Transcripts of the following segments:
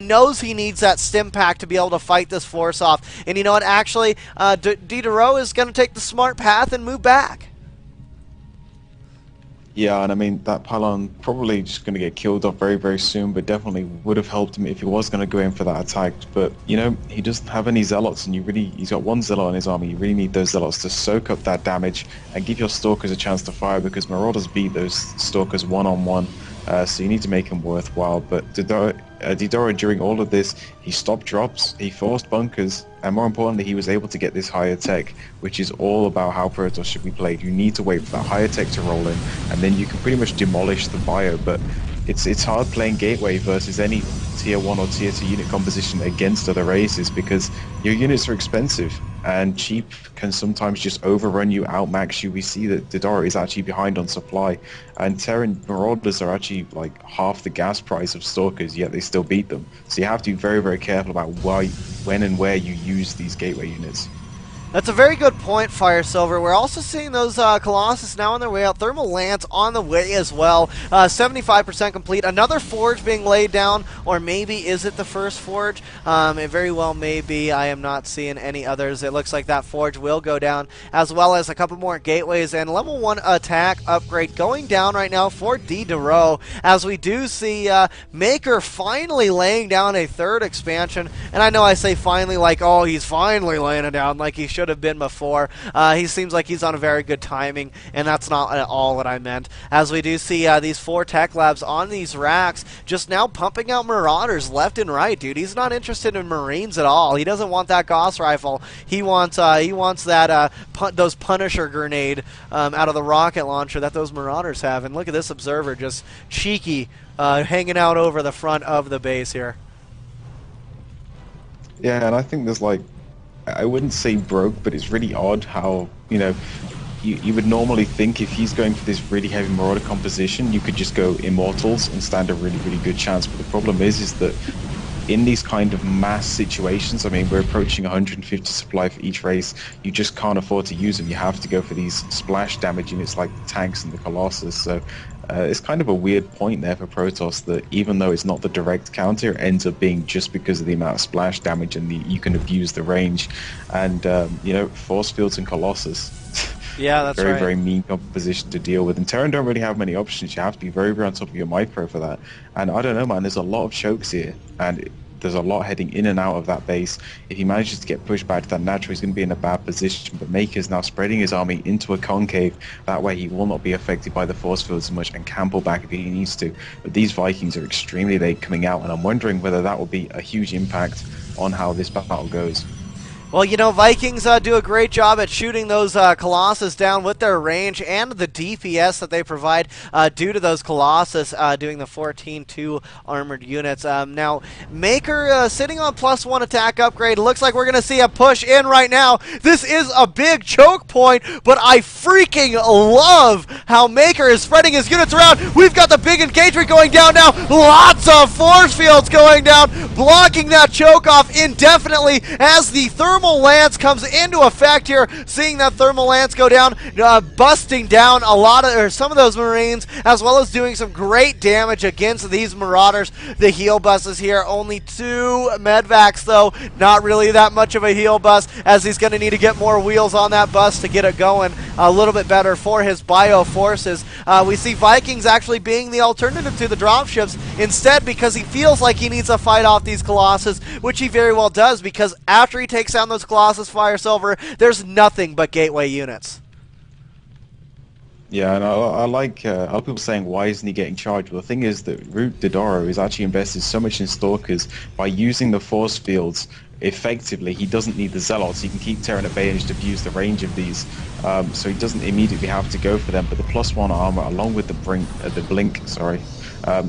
knows he needs that stim pack to be able to fight this force off. And you know what? Actually, Diderot is going to take the smart path and move back. Yeah, and I mean, that pylon probably just going to get killed off very, very soon, but definitely would have helped him if he was going to go in for that attack. But, you know, he doesn't have any zealots, and he's got one zealot in his army. You really need those zealots to soak up that damage and give your stalkers a chance to fire, because Marauders beat those stalkers one-on-one. So you need to make him worthwhile. But Diderot, during all of this, he stopped drops, he forced bunkers, and more importantly, he was able to get this higher tech, which is all about how Protoss should be played. You need to wait for that higher tech to roll in, and then you can pretty much demolish the bio. But it's hard playing Gateway versus any tier 1 or tier 2 unit composition against other races, because your units are expensive, and cheap can sometimes just overrun you, outmax you. We see that Diderot is actually behind on supply, and Terran Marauders are actually like half the gas price of Stalkers, yet they still beat them. So you have to be very, very careful about when and where you use these Gateway units. That's a very good point, Fire Silver. We're also seeing those Colossus now on their way out. Thermal Lance on the way as well. 75% complete. Another forge being laid down, or maybe is it the first forge? It very well may be. I am not seeing any others. It looks like that forge will go down, as well as a couple more gateways and level 1 attack upgrade going down right now for Diderot, as we do see Maker finally laying down a third expansion. And I know I say finally like, oh, he's finally laying it down like he should have been before. He seems like he's on a very good timing, and that's not at all what I meant. As we do see these 4 tech labs on these racks just now pumping out Marauders left and right, dude. He's not interested in Marines at all. He doesn't want that Gauss rifle. He wants that those Punisher grenade out of the rocket launcher that those Marauders have. And look at this observer, just cheeky, hanging out over the front of the base here. Yeah, and I think there's like, I wouldn't say broke, but it's really odd how, you know, you would normally think if he's going for this really heavy Marauder composition, you could just go Immortals and stand a really, really good chance. But the problem is that in these kind of mass situations, I mean, we're approaching 150 supply for each race, you just can't afford to use them. You have to go for these splash damage units like the tanks and the Colossus. So it's kind of a weird point there for Protoss, that even though it's not the direct counter, it ends up being just because of the amount of splash damage, and you can abuse the range. And, you know, Force Fields and Colossus. Yeah, that's very, right. very mean composition to deal with. And Terran don't really have many options. You have to be very, very on top of your micro for that. And I don't know, man, there's a lot of chokes here, and there's a lot heading in and out of that base. If he manages to get pushed back to that natural, he's going to be in a bad position. But Maker's now spreading his army into a concave. That way he will not be affected by the force field as much, and can pull back if he needs to. But these Vikings are extremely late coming out, and I'm wondering whether that will be a huge impact on how this battle goes. Well, you know, Vikings do a great job at shooting those Colossus down with their range and the DPS that they provide due to those Colossus doing the 14-2 armored units. Now, Maker sitting on +1 attack upgrade. Looks like we're going to see a push in right now. This is a big choke point, but I freaking love how Maker is spreading his units around. We've got the big engagement going down now. Lots of force fields going down, blocking that choke off indefinitely as the Thermal Lance comes into effect here. Seeing that Thermal Lance go down, busting down some of those Marines, as well as doing some great damage against these Marauders. The heal buses here, only 2 medvacs though, not really that much of a heal bus, as he's going to need to get more wheels on that bus to get it going a little bit better for his bio forces. We see Vikings actually being the alternative to the dropships instead, because he feels like he needs to fight off these Colossus, which he very well does, because after he takes down those Colossus, Fire Silver, there's nothing but gateway units. Yeah, and I like other people saying, why isn't he getting charged? Well, the thing is that Root Diderot is actually invested so much in Stalkers. By using the force fields effectively, he doesn't need the Zealots. He can keep Terran at bay and just abuse the range of these, so he doesn't immediately have to go for them. But the +1 armor, along with the blink,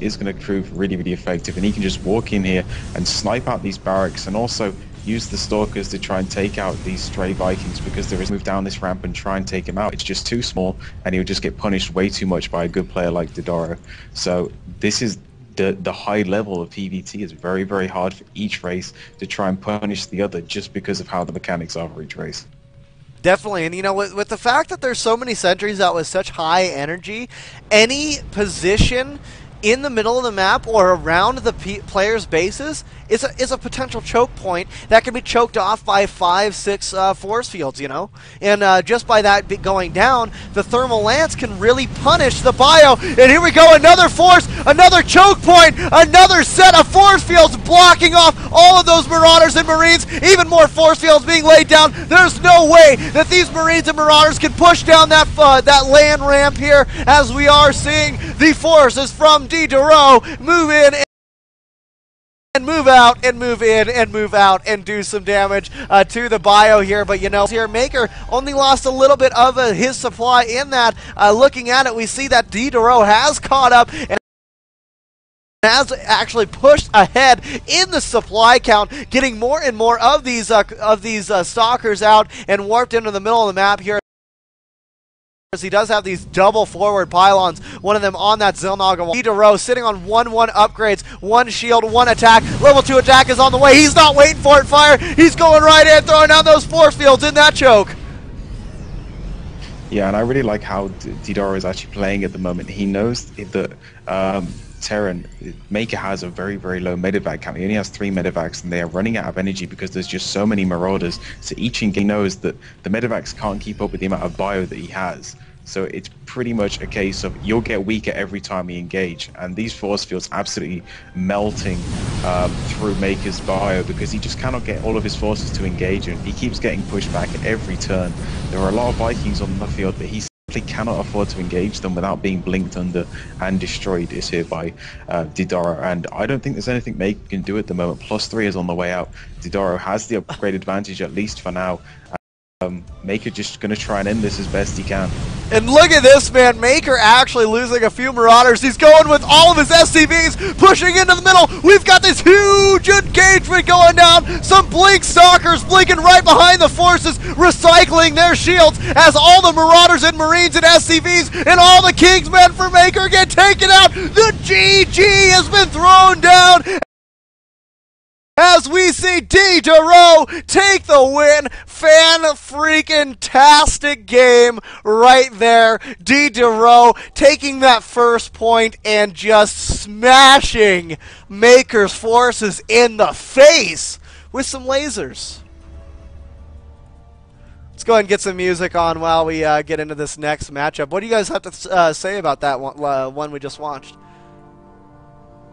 is going to prove really, really effective. And he can just walk in here and snipe out these barracks, and also use the Stalkers to try and take out these stray Vikings, because there is move down this ramp and try and take him out. It's just too small, and he'll just get punished way too much by a good player like Diderot. So this is the high level of PvT. Is very, very hard for each race to try and punish the other, just because of how the mechanics are for each race. Definitely, and you know, with the fact that there's so many sentries out with such high energy, any position in the middle of the map or around the players' bases is a potential choke point that can be choked off by 5, 6 force fields, you know? And just by that going down, the Thermal Lance can really punish the Bio. And here we go, another force, another choke point, another set of force fields blocking off all of those Marauders and Marines, even more force fields being laid down. There's no way that these Marines and Marauders can push down that land ramp here, as we are seeing the forces from Diderot move in and move out and move in and move out and do some damage to the Bio here. But you know, here Maker only lost a little bit of his supply in that. Looking at it, we see that Diderot has caught up and has actually pushed ahead in the supply count, getting more and more of these stalkers out and warped into the middle of the map here. He does have these double forward pylons, one of them on that Xel'Naga wall. Diderot sitting on 1-1 upgrades, 1 shield, 1 attack. Level 2 attack is on the way. He's not waiting for it, Fire. He's going right in, throwing down those force fields in that choke. Yeah, and I really like how Diderot is actually playing at the moment. He knows that Terran, Maker has a very, very low medevac count. He only has 3 medevacs, and they are running out of energy because there's just so many Marauders. So each engage knows that the medevacs can't keep up with the amount of bio that he has. So it's pretty much a case of you'll get weaker every time you engage. And these force fields absolutely melting through Maker's bio because he just cannot get all of his forces to engage, and he keeps getting pushed back at every turn. There are a lot of Vikings on the field, but he simply cannot afford to engage them without being blinked under and destroyed is here by Diderot. And I don't think there's anything Maker can do at the moment. +3 is on the way out. Diderot has the upgrade advantage, at least for now. Maker just going to try and end this as best he can. And look at this, man. Maker actually losing a few Marauders. He's going with all of his SCVs, pushing into the middle. We've got this huge engagement going down. Some Blink Stalkers blinking right behind the forces, recycling their shields as all the Marauders and Marines and SCVs and all the Kingsmen for Maker get taken out. The GG has been thrown down as we see Diderot take the win. Fan-freaking-tastic game right there. Diderot taking that first point and just smashing Maker's forces in the face with some lasers. Let's go ahead and get some music on while we get into this next matchup. What do you guys have to say about that one we just watched?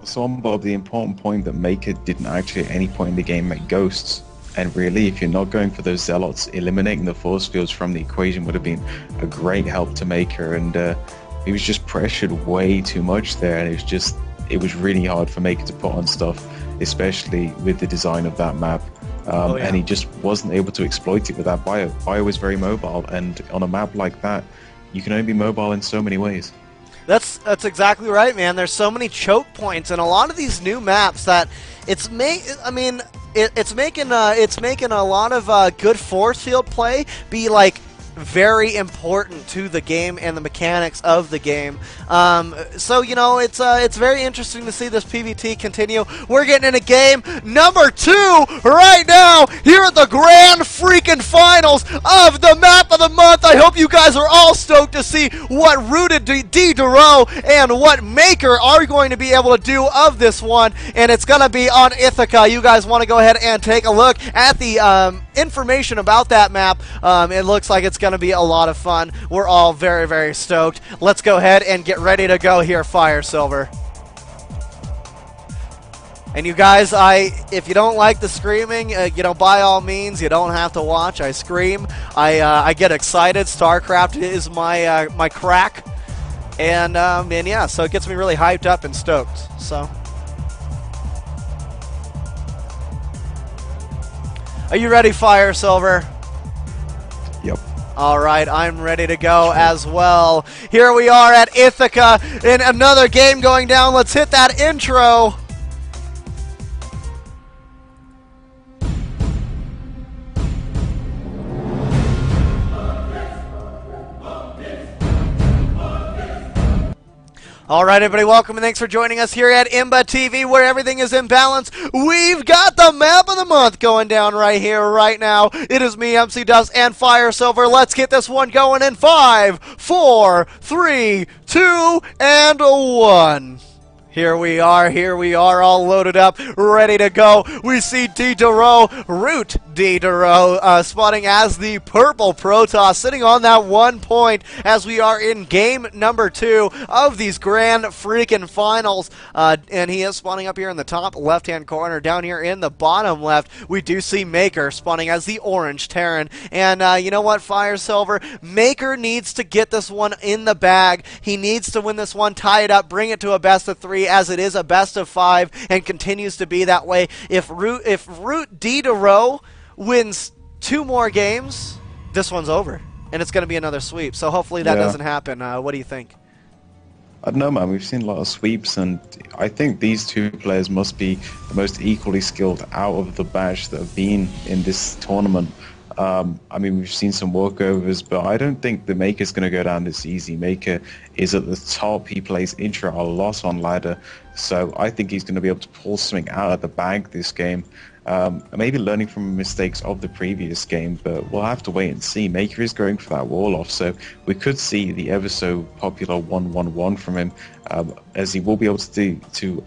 So on Bob, the important point that Maker didn't actually at any point in the game make ghosts. And really, if you're not going for those zealots, eliminating the force fields from the equation would have been a great help to Maker. And he was just pressured way too much there, and it was really hard for Maker to put on stuff, especially with the design of that map. And he just wasn't able to exploit it with that bio. Bio was very mobile, and on a map like that, you can only be mobile in so many ways. That's exactly right, man. There's so many choke points, and a lot of these new maps that it's making a lot of good force field play be like very important to the game and the mechanics of the game. So you know, it's very interesting to see this PvT continue. We're getting in a game number 2 right now here at the grand freaking finals of the map of the month. I hope you guys are all stoked to see what Rooted Diderot and what Maker are going to be able to do of this one, and it's gonna be on Ithaca. You guys want to go ahead and take a look at the information about that map. It looks like it's going to be a lot of fun. We're all very, very stoked. Let's go ahead and get ready to go here, Fire Silver. And you guys, if you don't like the screaming, you know, by all means, you don't have to watch. I scream. I get excited. StarCraft is my my crack, and yeah, so it gets me really hyped up and stoked. So. Are you ready, Fire Silver? Yep. All right, I'm ready to go as well. Here we are at Ithaca in another game going down. Let's hit that intro. Alright everybody, welcome and thanks for joining us here at Imba TV, where everything is in balance. We've got the map of the month going down right here, right now. It is me, MC Dust, and Fire Silver. Let's get this one going in 5, 4, 3, 2, and 1. Here we are, all loaded up, ready to go. We see Root D-Duro, spawning as the purple Protoss, sitting on that 1 point as we are in game number 2 of these grand freaking finals. And he is spawning up here in the top left-hand corner. Down here in the bottom left, we do see Maker spawning as the orange Terran. And you know what, Fire Silver? Maker needs to get this one in the bag. He needs to win this one, tie it up, bring it to a best of 3, as it is a best of 5 and continues to be that way. If Root D-Duro wins 2 more games, this one's over, and it's going to be another sweep. So hopefully that doesn't happen. What do you think? I don't know, man. We've seen a lot of sweeps, and I think these two players must be the most equally skilled out of the batch that have been in this tournament. I mean, we've seen some walkovers, but I don't think the Maker's going to go down this easy. Maker is at the top. He plays intra a lot on ladder, so I think he's going to be able to pull something out of the bag this game. Maybe learning from mistakes of the previous game, but we'll have to wait and see. Maker is going for that wall off, so we could see the ever so popular 1-1-1 from him, as he will be able to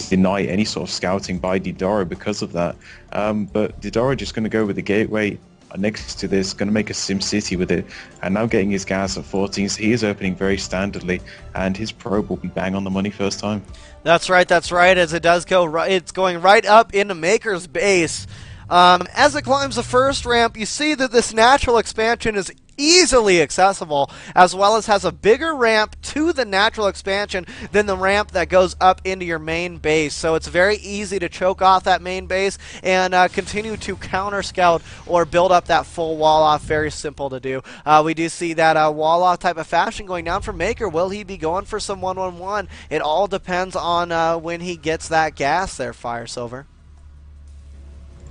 deny any sort of scouting by D-Duro because of that. But D-Duro just going to go with the gateway next to this, going to make a SimCity with it, and now getting his gas at 14, so he is opening very standardly, and his probe will be bang on the money first time. That's right, as it does go, it's going right up into Maker's base. As it climbs the first ramp, you see that this natural expansion is easily accessible, as well as has a bigger ramp to the natural expansion than the ramp that goes up into your main base. So it's very easy to choke off that main base and continue to counter scout or build up that full wall off. Very simple to do. We do see that wall off type of fashion going down for Maker. Will he be going for some 1-1-1? It all depends on when he gets that gas there, Fire Silver.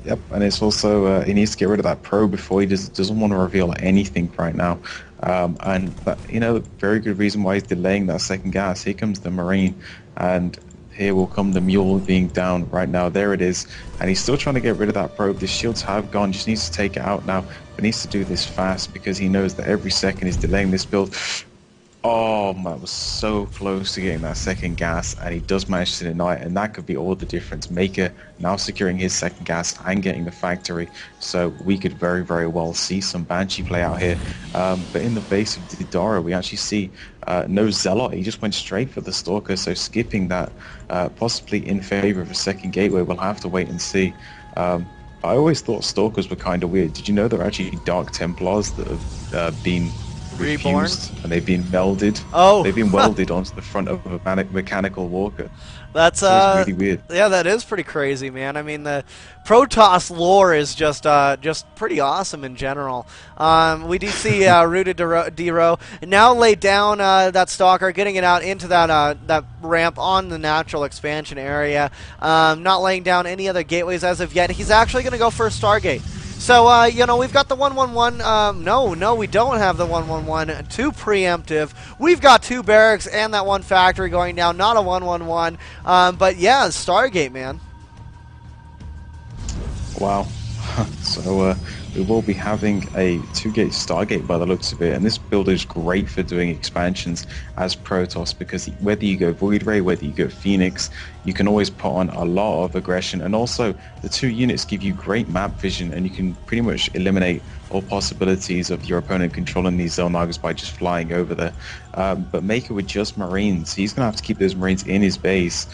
Yep, and it's also he needs to get rid of that probe before he doesn't want to reveal anything right now. And that, you know, very good reason why he's delaying that second gas. Here comes the Marine, and here will come the Mule being down right now. There it is, and he's still trying to get rid of that probe. The shields have gone, just needs to take it out now, but needs to do this fast because he knows that every second is delaying this build. Oh, man, was so close to getting that second gas, and he does manage to deny it, and that could be all the difference. Maker now securing his second gas and getting the factory, so we could very, very well see some Banshee play out here. But in the base of D-Duro, we actually see no Zealot. He just went straight for the Stalker, so skipping that, possibly in favor of a second gateway. We'll have to wait and see. I always thought Stalkers were kind of weird. Did you know there are actually Dark Templars that have been Reborn? refused, and they've been melded. Oh, they've been welded onto the front of a mechanical walker. That's so it's really weird. Yeah, that is pretty crazy, man. I mean, the Protoss lore is just pretty awesome in general. We do see Rooted D-Ro now lay down that Stalker, getting it out into that ramp on the natural expansion area. Not laying down any other gateways as of yet. He's actually going to go for a Stargate. So, you know, we've got the 1-1-1. No, we don't have the 1-1-1. Too preemptive. We've got 2 barracks and that 1 factory going down. Not a 1-1-1. But, yeah, Stargate, man. Wow. So, we will be having a 2-gate Stargate by the looks of it, and this build is great for doing expansions as Protoss, because whether you go Void Ray, whether you go Phoenix, you can always put on a lot of aggression, and also the 2 units give you great map vision, and you can pretty much eliminate all possibilities of your opponent controlling these Xel'Nagas by just flying over there. But Maker with just Marines, he's going to have to keep those Marines in his base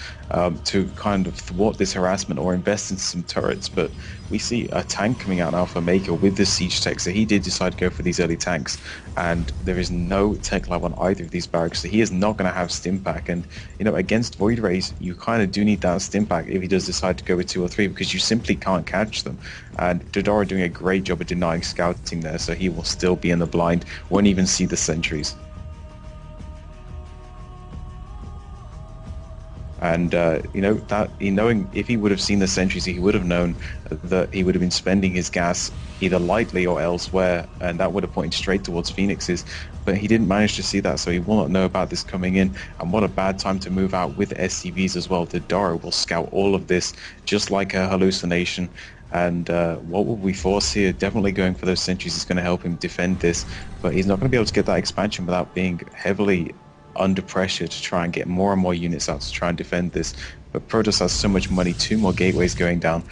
to kind of thwart this harassment or invest in some turrets. But we see a tank coming out now for Maker with the siege tech, so he did decide to go for these early tanks, and there is no tech lab on either of these barracks, so he is not going to have Stimpak. And you know, against Void Rays, you kind of do need that Stimpak if he does decide to go with 2 or 3, because you simply can't catch them. And D-Duro doing a great job of denying scouting there, so he will still be in the blind, won't even see the sentries. And you know, that knowing if he would have seen the sentries, he would have known that he would have been spending his gas either lightly or elsewhere, and that would have pointed straight towards Phoenixes. But he didn't manage to see that, so he will not know about this coming in. And what a bad time to move out with SCVs as well. D-Duro will scout all of this just like a hallucination. And what will we force here? Definitely going for those sentries is going to help him defend this, but he's not going to be able to get that expansion without being heavily under pressure to try and get more and more units out to try and defend this. But Protoss has so much money, 2 more gateways going down.